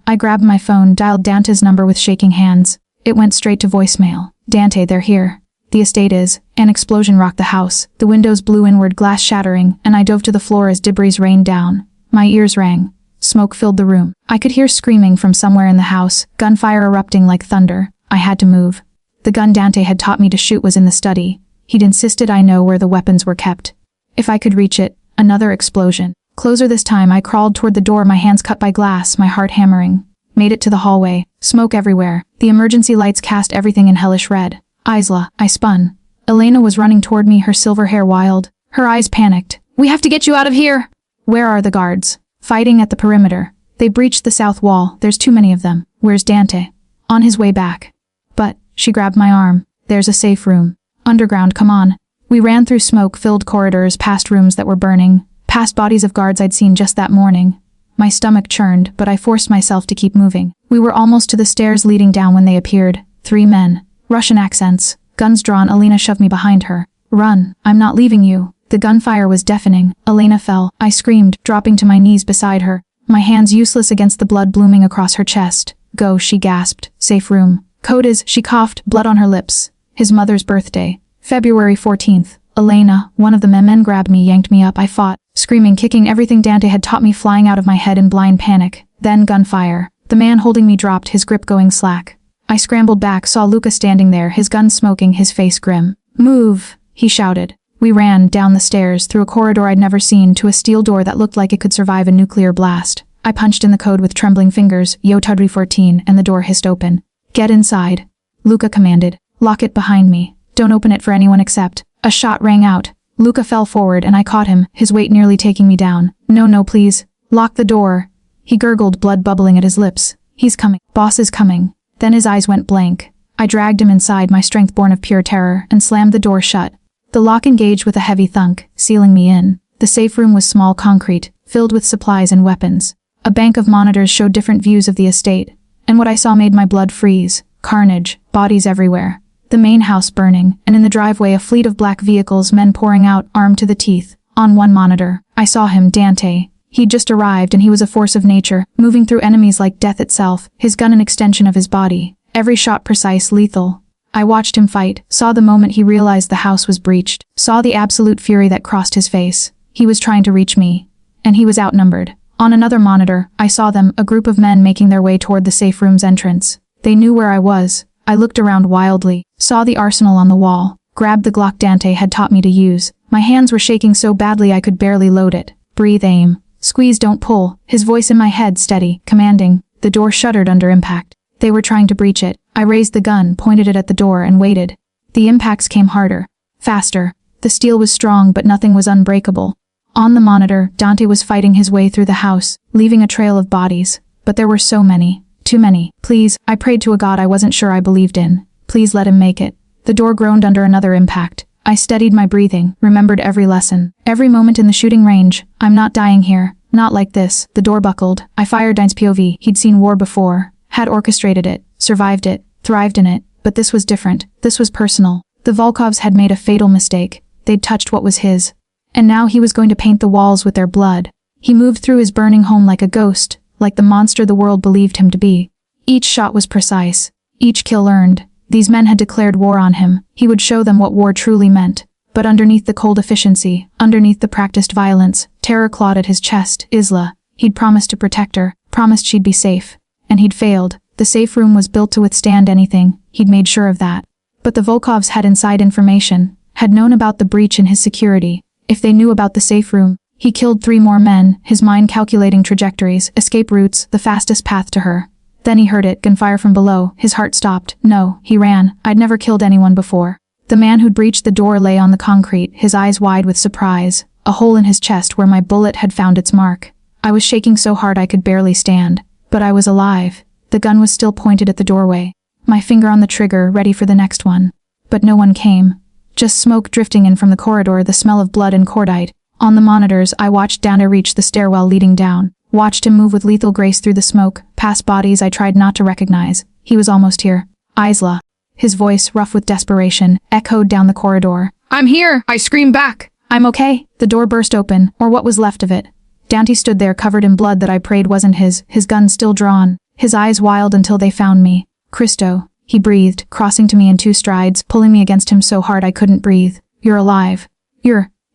I grabbed my phone, dialed Dante's number with shaking hands. It went straight to voicemail. Dante, they're here. The estate is. An explosion rocked the house. The windows blew inward, glass shattering, and I dove to the floor as debris rained down. My ears rang. Smoke filled the room. I could hear screaming from somewhere in the house, gunfire erupting like thunder. I had to move. The gun Dante had taught me to shoot was in the study. He'd insisted I know where the weapons were kept. If I could reach it, another explosion. Closer this time, I crawled toward the door, my hands cut by glass, my heart hammering. Made it to the hallway. Smoke everywhere. The emergency lights cast everything in hellish red. Isla, I spun. Elena was running toward me, her silver hair wild. Her eyes panicked. We have to get you out of here! Where are the guards? Fighting at the perimeter. They breached the south wall. There's too many of them. Where's Dante? On his way back. But, she grabbed my arm. There's a safe room. Underground, come on. We ran through smoke-filled corridors, past rooms that were burning, past bodies of guards I'd seen just that morning. My stomach churned, but I forced myself to keep moving. We were almost to the stairs leading down when they appeared. 3 men. Russian accents. Guns drawn. Elena shoved me behind her. Run. I'm not leaving you. The gunfire was deafening. Elena fell. I screamed, dropping to my knees beside her, my hands useless against the blood blooming across her chest. Go, she gasped. Safe room. Code is, she coughed, blood on her lips. His mother's birthday. February 14th. Elena, one of the men grabbed me, yanked me up. I fought, screaming, kicking everything Dante had taught me flying out of my head in blind panic. Then gunfire. The man holding me dropped, his grip going slack. I scrambled back, saw Luca standing there, his gun smoking, his face grim. Move, he shouted. We ran, down the stairs, through a corridor I'd never seen, to a steel door that looked like it could survive a nuclear blast. I punched in the code with trembling fingers, Yotadri 14, and the door hissed open. Get inside, Luca commanded. Lock it behind me. Don't open it for anyone except. A shot rang out. Luca fell forward and I caught him, his weight nearly taking me down. No, please. Lock the door. He gurgled, blood bubbling at his lips. He's coming. Boss is coming. Then his eyes went blank. I dragged him inside, my strength born of pure terror, and slammed the door shut. The lock engaged with a heavy thunk, sealing me in. The safe room was small concrete, filled with supplies and weapons. A bank of monitors showed different views of the estate, and what I saw made my blood freeze. Carnage, bodies everywhere. The main house burning, and in the driveway a fleet of black vehicles, men pouring out, armed to the teeth. On one monitor, I saw him, Dante. He'd just arrived and he was a force of nature, moving through enemies like death itself, his gun an extension of his body. Every shot precise, lethal. I watched him fight, saw the moment he realized the house was breached, saw the absolute fury that crossed his face. He was trying to reach me. And he was outnumbered. On another monitor, I saw them, a group of men making their way toward the safe room's entrance. They knew where I was. I looked around wildly, saw the arsenal on the wall, grabbed the Glock Dante had taught me to use. My hands were shaking so badly I could barely load it. Breathe, aim. Squeeze, don't pull. His voice in my head, steady, commanding. The door shuddered under impact. They were trying to breach it. I raised the gun, pointed it at the door, and waited. The impacts came harder. Faster. The steel was strong, but nothing was unbreakable. On the monitor, Dante was fighting his way through the house, leaving a trail of bodies. But there were so many. Too many. Please, I prayed to a god I wasn't sure I believed in. Please let him make it. The door groaned under another impact. I steadied my breathing, remembered every lesson. Every moment in the shooting range. I'm not dying here. Not like this. The door buckled. I fired Dine's POV. He'd seen war before. Had orchestrated it. Survived it. Thrived in it. But this was different. This was personal. The Volkovs had made a fatal mistake. They'd touched what was his. And now he was going to paint the walls with their blood. He moved through his burning home like a ghost, like the monster the world believed him to be. Each shot was precise. Each kill earned. These men had declared war on him. He would show them what war truly meant. But underneath the cold efficiency, underneath the practiced violence, terror clawed at his chest. Isla. He'd promised to protect her, promised she'd be safe. And he'd failed. The safe room was built to withstand anything. He'd made sure of that. But the Volkovs had inside information, had known about the breach in his security. If they knew about the safe room, he killed 3 more men, his mind calculating trajectories, escape routes, the fastest path to her. Then he heard it, gunfire from below. His heart stopped. No, he ran. I'd never killed anyone before. The man who'd breached the door lay on the concrete, his eyes wide with surprise, a hole in his chest where my bullet had found its mark. I was shaking so hard I could barely stand. But I was alive. The gun was still pointed at the doorway. My finger on the trigger, ready for the next one. But no one came. Just smoke drifting in from the corridor, the smell of blood and cordite. On the monitors, I watched Dante reach the stairwell leading down. Watched him move with lethal grace through the smoke, past bodies I tried not to recognize. He was almost here. Isla. His voice, rough with desperation, echoed down the corridor. I'm here! I screamed back. I'm okay. The door burst open, or what was left of it. Dante stood there covered in blood that I prayed wasn't his gun still drawn, his eyes wild until they found me. Christo, he breathed, crossing to me in 2 strides, pulling me against him so hard I couldn't breathe. You're alive.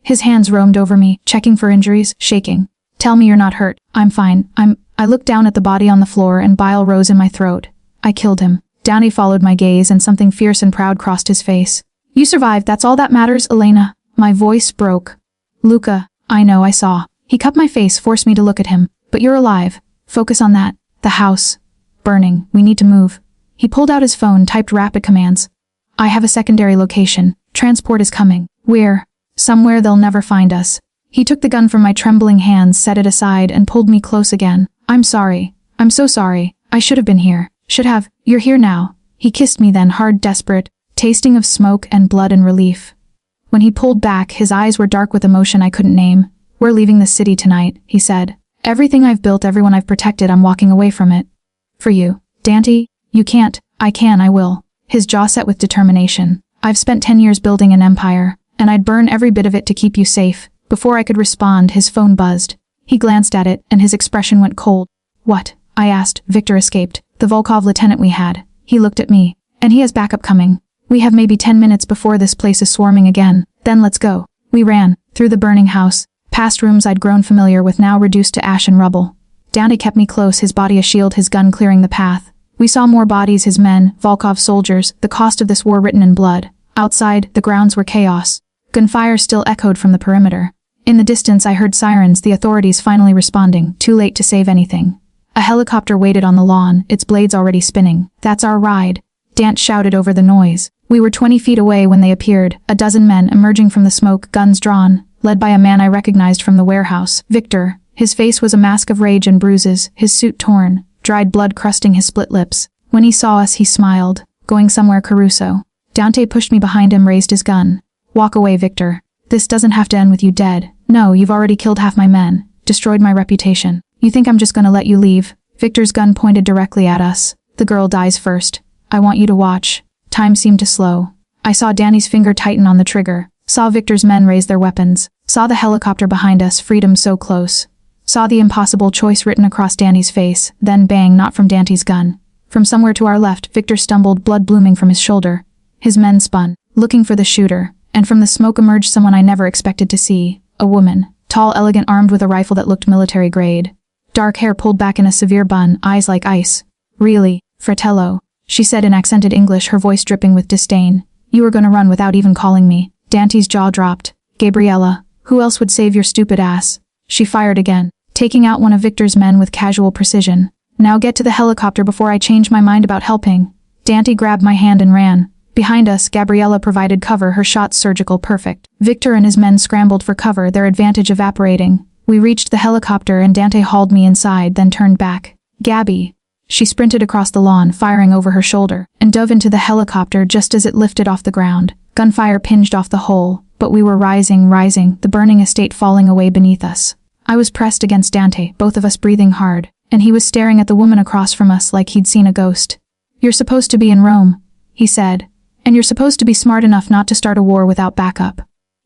His hands roamed over me, checking for injuries, shaking. Tell me you're not hurt. I'm fine. I looked down at the body on the floor and bile rose in my throat. I killed him. Dante followed my gaze and something fierce and proud crossed his face. You survived, that's all that matters, Elena. My voice broke. Luca, I know, I saw. He cupped my face, forced me to look at him. But you're alive. Focus on that. The house. Burning. We need to move. He pulled out his phone, typed rapid commands. I have a secondary location. Transport is coming. Where? Somewhere they'll never find us. He took the gun from my trembling hands, set it aside, and pulled me close again. I'm sorry. I'm so sorry. I should have been here. Should have. You're here now. He kissed me then, hard, desperate, tasting of smoke and blood and relief. When he pulled back, his eyes were dark with emotion I couldn't name. We're leaving the city tonight, he said. Everything I've built, everyone I've protected, I'm walking away from it. For you. Dante, you can't. I can, I will. His jaw set with determination. I've spent 10 years building an empire, and I'd burn every bit of it to keep you safe. Before I could respond, his phone buzzed. He glanced at it, and his expression went cold. What? I asked. Victor escaped. The Volkov lieutenant we had. He looked at me. And he has backup coming. We have maybe 10 minutes before this place is swarming again. Then let's go. We ran. Through the burning house. Past rooms I'd grown familiar with, now reduced to ash and rubble. Dante kept me close, his body a shield, his gun clearing the path. We saw more bodies, his men, Volkov soldiers, the cost of this war written in blood. Outside, the grounds were chaos. Gunfire still echoed from the perimeter. In the distance I heard sirens, the authorities finally responding, too late to save anything. A helicopter waited on the lawn, its blades already spinning. That's our ride. Dante shouted over the noise. We were 20 feet away when they appeared, a dozen men emerging from the smoke, guns drawn, led by a man I recognized from the warehouse, Victor. His face was a mask of rage and bruises, his suit torn, dried blood crusting his split lips. When he saw us, he smiled. Going somewhere, Caruso. Dante pushed me behind him, raised his gun. Walk away, Victor. This doesn't have to end with you dead. No, you've already killed half my men, destroyed my reputation. You think I'm just gonna let you leave? Victor's gun pointed directly at us. The girl dies first. I want you to watch. Time seemed to slow. I saw Danny's finger tighten on the trigger. Saw Victor's men raise their weapons. Saw the helicopter behind us, freedom so close. Saw the impossible choice written across Dante's face, then bang, not from Dante's gun. From somewhere to our left, Victor stumbled, blood blooming from his shoulder. His men spun, looking for the shooter, and from the smoke emerged someone I never expected to see. A woman, tall, elegant, armed with a rifle that looked military grade. Dark hair pulled back in a severe bun, eyes like ice. Really, Fratello, she said in accented English, her voice dripping with disdain. You were gonna run without even calling me. Dante's jaw dropped. Gabriella, who else would save your stupid ass? She fired again, taking out one of Victor's men with casual precision. Now get to the helicopter before I change my mind about helping. Dante grabbed my hand and ran. Behind us, Gabriella provided cover, her shots surgical perfect. Victor and his men scrambled for cover, their advantage evaporating. We reached the helicopter and Dante hauled me inside, then turned back. Gabby. She sprinted across the lawn, firing over her shoulder, and dove into the helicopter just as it lifted off the ground. Gunfire pinged off the hull, but we were rising, the burning estate falling away beneath us. I was pressed against Dante, both of us breathing hard, and he was staring at the woman across from us like he'd seen a ghost. You're supposed to be in Rome, he said. And you're supposed to be smart enough not to start a war without backup.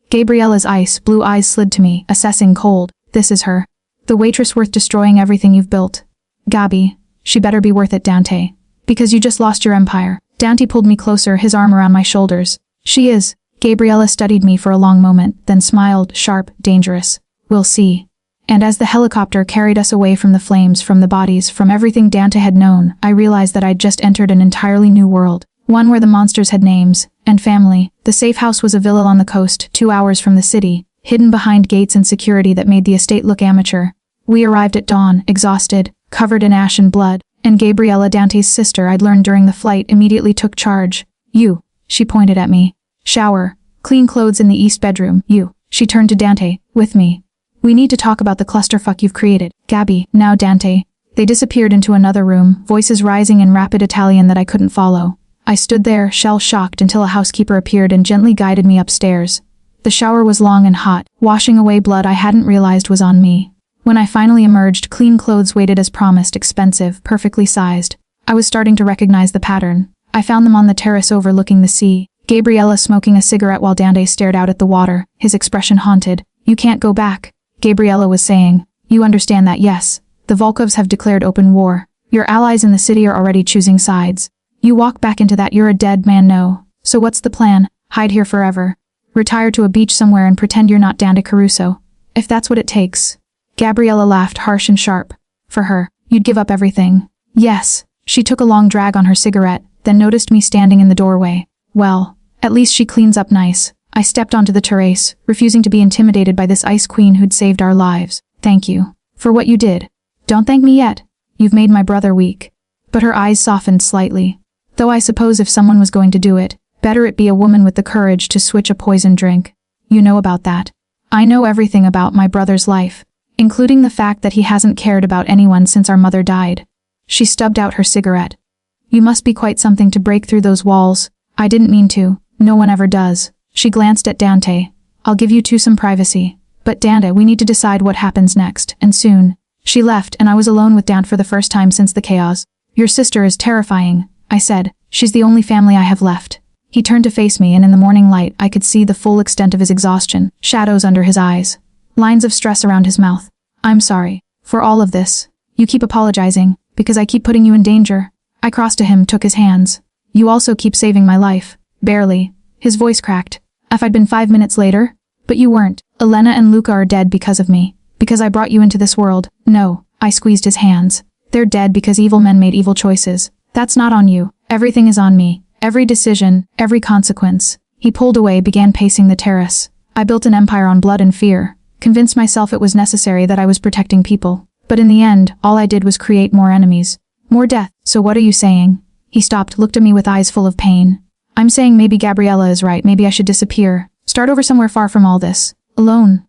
Gabriella's ice blue eyes slid to me, assessing cold. This is her. The waitress worth destroying everything you've built. Gabi, she better be worth it, Dante. Because you just lost your empire. Dante pulled me closer, his arm around my shoulders. She is. Gabriella studied me for a long moment, then smiled, sharp, dangerous. We'll see. And as the helicopter carried us away from the flames, from the bodies, from everything Dante had known, I realized that I'd just entered an entirely new world. One where the monsters had names and family. The safe house was a villa on the coast, 2 hours from the city, hidden behind gates and security that made the estate look amateur. We arrived at dawn, exhausted, covered in ash and blood, and Gabriella, Dante's sister I'd learned during the flight, immediately took charge. You, she pointed at me. Shower, clean clothes in the east bedroom. You, she turned to Dante, with me. We need to talk about the clusterfuck you've created. Gabby, now Dante. They disappeared into another room, voices rising in rapid Italian that I couldn't follow. I stood there, shell-shocked, until a housekeeper appeared and gently guided me upstairs. The shower was long and hot, washing away blood I hadn't realized was on me. When I finally emerged, clean clothes waited as promised, expensive, perfectly sized. I was starting to recognize the pattern. I found them on the terrace overlooking the sea. Gabriella smoking a cigarette while Dante stared out at the water, his expression haunted. You can't go back, Gabriella was saying. You understand that, yes. The Volkovs have declared open war. Your allies in the city are already choosing sides. You walk back into that, you're a dead man, no. So what's the plan? Hide here forever. Retire to a beach somewhere and pretend you're not Dante Caruso. If that's what it takes. Gabriella laughed, harsh and sharp. For her, you'd give up everything. Yes. She took a long drag on her cigarette, then noticed me standing in the doorway. Well, at least she cleans up nice. I stepped onto the terrace, refusing to be intimidated by this ice queen who'd saved our lives. Thank you. For what you did. Don't thank me yet. You've made my brother weak. But her eyes softened slightly. Though I suppose if someone was going to do it, better it be a woman with the courage to switch a poison drink. You know about that. I know everything about my brother's life, including the fact that he hasn't cared about anyone since our mother died. She stubbed out her cigarette. You must be quite something to break through those walls. I didn't mean to. No one ever does. She glanced at Dante. I'll give you two some privacy. But Dante, we need to decide what happens next, and soon. She left, and I was alone with Dante for the first time since the chaos. Your sister is terrifying, I said. She's the only family I have left. He turned to face me, and in the morning light I could see the full extent of his exhaustion, shadows under his eyes, lines of stress around his mouth. I'm sorry. For all of this. You keep apologizing, because I keep putting you in danger. I crossed to him, took his hands. You also keep saving my life. Barely. His voice cracked. If I'd been 5 minutes later? But you weren't. Elena and Luca are dead because of me. Because I brought you into this world. No. I squeezed his hands. They're dead because evil men made evil choices. That's not on you. Everything is on me. Every decision, every consequence. He pulled away, began pacing the terrace. I built an empire on blood and fear. Convinced myself it was necessary, that I was protecting people. But in the end, all I did was create more enemies. More death. So what are you saying? He stopped, looked at me with eyes full of pain. I'm saying maybe Gabriella is right. Maybe I should disappear. Start over somewhere far from all this. Alone.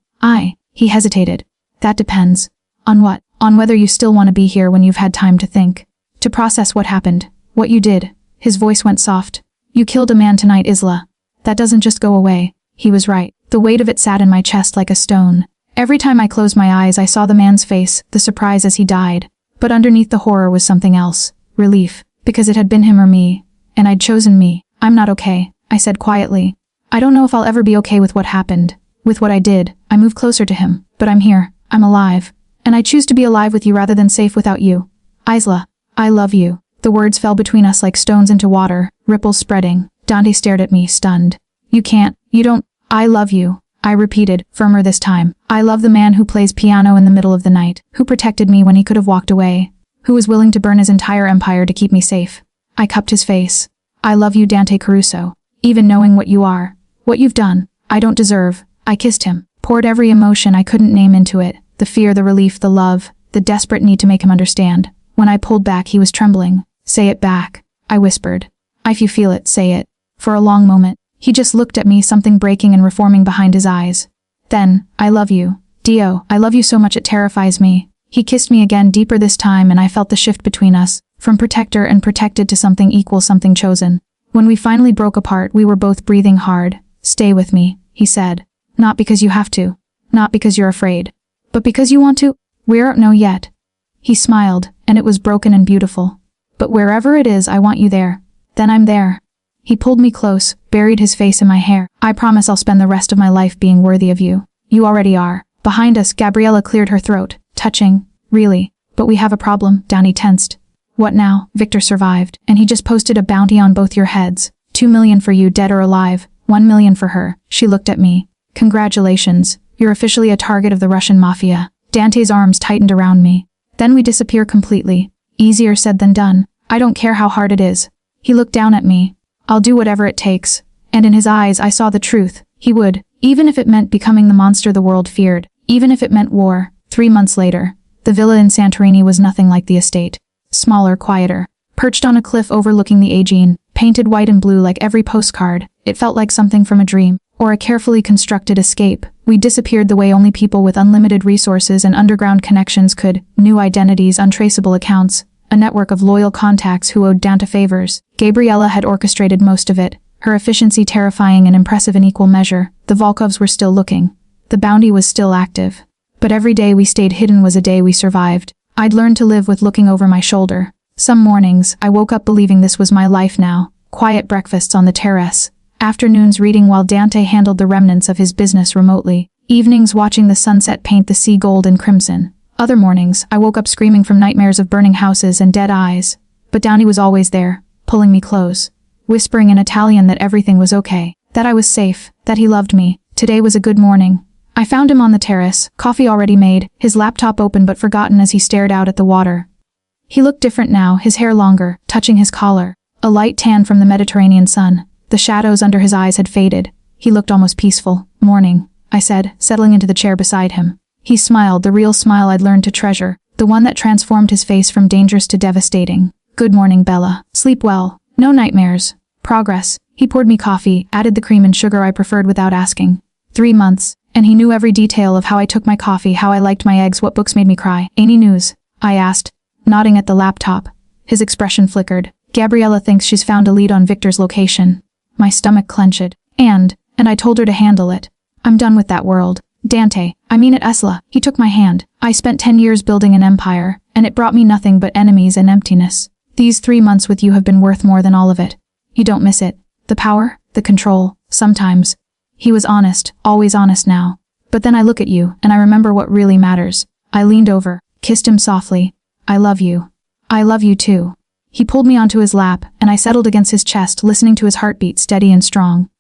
He hesitated. That depends. On what? On whether you still want to be here when you've had time to think. To process what happened. What you did. His voice went soft. You killed a man tonight, Isla. That doesn't just go away. He was right. The weight of it sat in my chest like a stone. Every time I closed my eyes I saw the man's face, the surprise as he died. But underneath the horror was something else. Relief. Because it had been him or me. And I'd chosen me. I'm not okay, I said quietly. I don't know if I'll ever be okay with what happened. With what I did. I moved closer to him. But I'm here. I'm alive. And I choose to be alive with you rather than safe without you. Isla, I love you. The words fell between us like stones into water, ripples spreading. Dante stared at me, stunned. You don't, I love you. I repeated, firmer this time. I love the man who plays piano in the middle of the night, who protected me when he could have walked away, who was willing to burn his entire empire to keep me safe. I cupped his face. I love you, Dante Caruso. Even knowing what you are, what you've done, I don't deserve. I kissed him, poured every emotion I couldn't name into it, the fear, the relief, the love, the desperate need to make him understand. When I pulled back, he was trembling. Say it back, I whispered. If you feel it, say it. For a long moment, he just looked at me, something breaking and reforming behind his eyes. Then, I love you. Dio, I love you so much it terrifies me. He kissed me again, deeper this time, and I felt the shift between us, from protector and protected to something equal, something chosen. When we finally broke apart, we were both breathing hard. Stay with me, he said. Not because you have to. Not because you're afraid. But because you want to. No yet. He smiled, and it was broken and beautiful. But wherever it is, I want you there. Then I'm there. He pulled me close, buried his face in my hair. I promise I'll spend the rest of my life being worthy of you. You already are. Behind us, Gabriella cleared her throat, touching. Really? But we have a problem, Downey tensed. What now? Victor survived, and he just posted a bounty on both your heads. 2 million for you, dead or alive. 1 million for her. She looked at me. Congratulations. You're officially a target of the Russian mafia. Dante's arms tightened around me. Then we disappear completely. Easier said than done. I don't care how hard it is. He looked down at me. I'll do whatever it takes. And in his eyes I saw the truth. He would, even if it meant becoming the monster the world feared, even if it meant war. 3 months later, the villa in Santorini was nothing like the estate. Smaller, quieter. Perched on a cliff overlooking the Aegean, painted white and blue like every postcard, it felt like something from a dream, or a carefully constructed escape. We disappeared the way only people with unlimited resources and underground connections could. New identities, untraceable accounts, a network of loyal contacts who owed Dante favors. Gabriella had orchestrated most of it, her efficiency terrifying and impressive in equal measure. The Volkovs were still looking. The bounty was still active. But every day we stayed hidden was a day we survived. I'd learned to live with looking over my shoulder. Some mornings, I woke up believing this was my life now. Quiet breakfasts on the terrace. Afternoons reading while Dante handled the remnants of his business remotely. Evenings watching the sunset paint the sea gold and crimson. Other mornings, I woke up screaming from nightmares of burning houses and dead eyes. But Downey was always there, pulling me close, whispering in Italian that everything was okay, that I was safe, that he loved me. Today was a good morning. I found him on the terrace, coffee already made, his laptop open but forgotten as he stared out at the water. He looked different now, his hair longer, touching his collar. A light tan from the Mediterranean sun. The shadows under his eyes had faded. He looked almost peaceful. Morning, I said, settling into the chair beside him. He smiled, the real smile I'd learned to treasure, the one that transformed his face from dangerous to devastating. Good morning, Bella. Sleep well. No nightmares. Progress. He poured me coffee, added the cream and sugar I preferred without asking. 3 months, and he knew every detail of how I took my coffee, how I liked my eggs, what books made me cry. Any news? I asked, nodding at the laptop. His expression flickered. Gabriella thinks she's found a lead on Victor's location. My stomach clenched. And I told her to handle it. I'm done with that world. Dante, I mean it, Esla. He took my hand. I spent 10 years building an empire, and it brought me nothing but enemies and emptiness. These 3 months with you have been worth more than all of it. You don't miss it. The power, the control, sometimes. He was honest, always honest now. But then I look at you, and I remember what really matters. I leaned over, kissed him softly. I love you. I love you too. He pulled me onto his lap, and I settled against his chest, listening to his heartbeat steady and strong.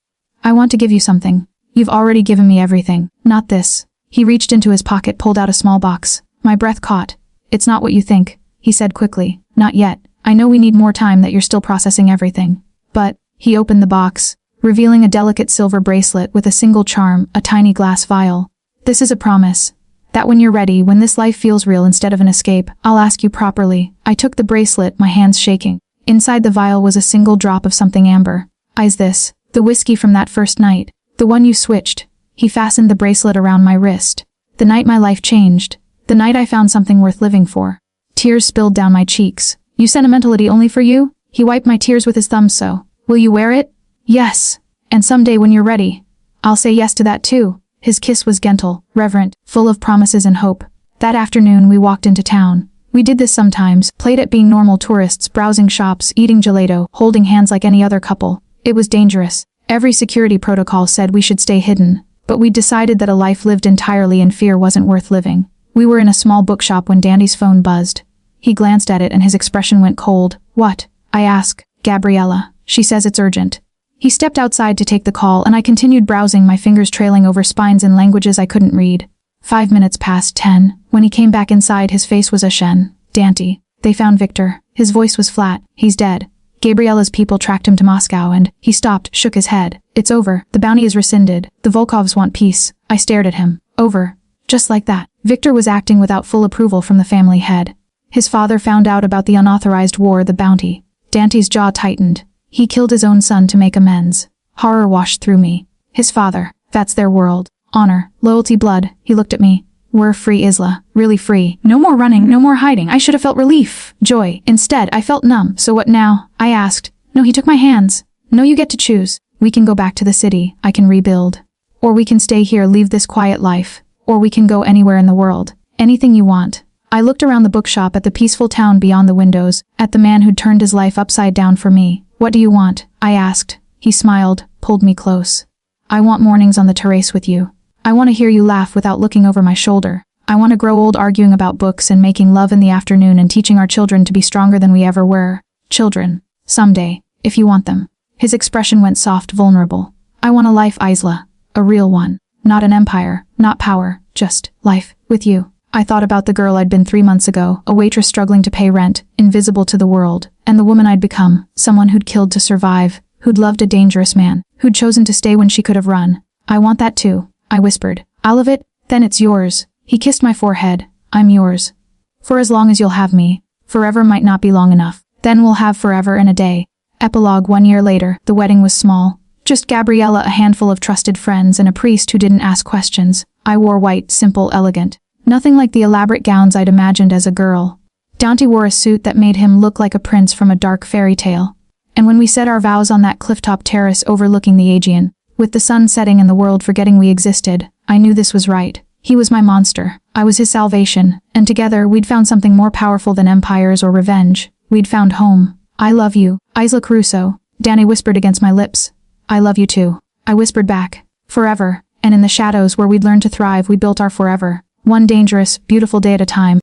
I want to give you something. You've already given me everything. Not this. He reached into his pocket, pulled out a small box. My breath caught. It's not what you think, he said quickly. Not yet. I know we need more time, that you're still processing everything. But, he opened the box, revealing a delicate silver bracelet with a single charm, a tiny glass vial. This is a promise. That when you're ready, when this life feels real instead of an escape, I'll ask you properly. I took the bracelet, my hands shaking. Inside the vial was a single drop of something amber. Is this the whiskey from that first night? The one you switched? He fastened the bracelet around my wrist. The night my life changed. The night I found something worth living for. Tears spilled down my cheeks. You sentimentality only for you? He wiped my tears with his thumb. So, will you wear it? Yes. And someday when you're ready, I'll say yes to that too. His kiss was gentle, reverent, full of promises and hope. That afternoon we walked into town. We did this sometimes, played at being normal tourists, browsing shops, eating gelato, holding hands like any other couple. It was dangerous. Every security protocol said we should stay hidden, but we decided that a life lived entirely in fear wasn't worth living. We were in a small bookshop when Dandy's phone buzzed. He glanced at it and his expression went cold. "What?" I asked. "Gabriella. She says it's urgent." He stepped outside to take the call and I continued browsing, my fingers trailing over spines in languages I couldn't read. 5 minutes past 10. When he came back inside, his face was ashen. "Danty. They found Victor." His voice was flat. "He's dead. Gabriella's people tracked him to Moscow," and he stopped, shook his head. "It's over. The bounty is rescinded. The Volkovs want peace." I stared at him. Over. Just like that. Victor was acting without full approval from the family head. His father found out about the unauthorized war, the bounty. Danty's jaw tightened. He killed his own son to make amends. Horror washed through me. His father. That's their world. Honor. Loyalty, blood. He looked at me. "We're free, Isla. Really free. No more running, no more hiding." I should have felt relief. Joy. Instead, I felt numb. "So what now?" I asked. "No," he took my hands. "No, you get to choose. We can go back to the city. I can rebuild. Or we can stay here, leave this quiet life. Or we can go anywhere in the world. Anything you want." I looked around the bookshop, at the peaceful town beyond the windows, at the man who'd turned his life upside down for me. "What do you want?" I asked. He smiled, pulled me close. "I want mornings on the terrace with you. I want to hear you laugh without looking over my shoulder. I want to grow old arguing about books and making love in the afternoon and teaching our children to be stronger than we ever were. Children. Someday. If you want them." His expression went soft, vulnerable. "I want a life, Isla. A real one. Not an empire, not power, just life, with you." I thought about the girl I'd been 3 months ago, a waitress struggling to pay rent, invisible to the world, and the woman I'd become, someone who'd killed to survive, who'd loved a dangerous man, who'd chosen to stay when she could have run. "I want that too," I whispered. "All of it? Then it's yours." He kissed my forehead. "I'm yours. For as long as you'll have me. Forever might not be long enough. Then we'll have forever in a day." Epilogue. 1 year later, the wedding was small. Just Gabriella, a handful of trusted friends, and a priest who didn't ask questions. I wore white, simple, elegant. Nothing like the elaborate gowns I'd imagined as a girl. Danty wore a suit that made him look like a prince from a dark fairy tale. And when we said our vows on that clifftop terrace overlooking the Aegean, with the sun setting and the world forgetting we existed, I knew this was right. He was my monster. I was his salvation. And together, we'd found something more powerful than empires or revenge. We'd found home. "I love you, Isla Caruso," Danny whispered against my lips. "I love you too," I whispered back. "Forever." And in the shadows where we'd learned to thrive, we built our forever. One dangerous, beautiful day at a time.